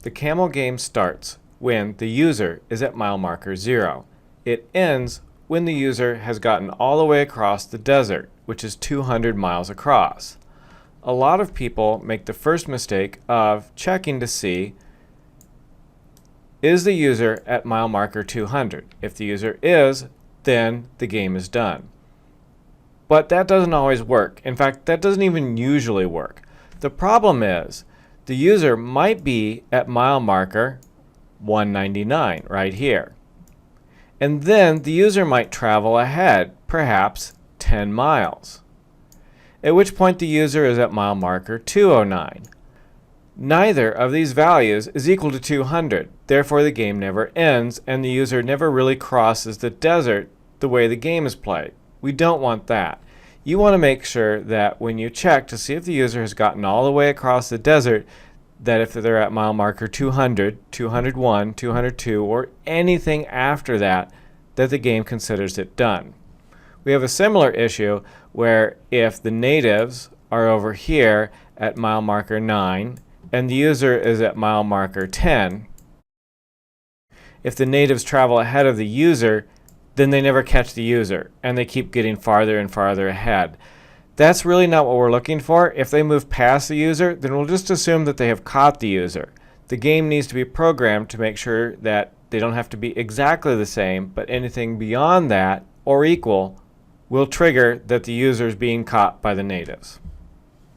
The Camel game starts when the user is at mile marker 0. It ends when the user has gotten all the way across the desert, which is 200 miles across. A lot of people make the first mistake of checking to see, is the user at mile marker 200? If the user is, then the game is done. But that doesn't always work. In fact, that doesn't even usually work. The problem is the user might be at mile marker 199 right here. And then the user might travel ahead, perhaps 10 miles, at which point the user is at mile marker 209. Neither of these values is equal to 200. Therefore, the game never ends, and the user never really crosses the desert the way the game is played. We don't want that. You want to make sure that when you check to see if the user has gotten all the way across the desert, that if they're at mile marker 200, 201, 202, or anything after that, that the game considers it done. We have a similar issue where if the natives are over here at mile marker 9 and the user is at mile marker 10, if the natives travel ahead of the user, then they never catch the user and they keep getting farther and farther ahead. That's really not what we're looking for. If they move past the user, then we'll just assume that they have caught the user. The game needs to be programmed to make sure that they don't have to be exactly the same, but anything beyond that or equal will trigger that the user is being caught by the natives.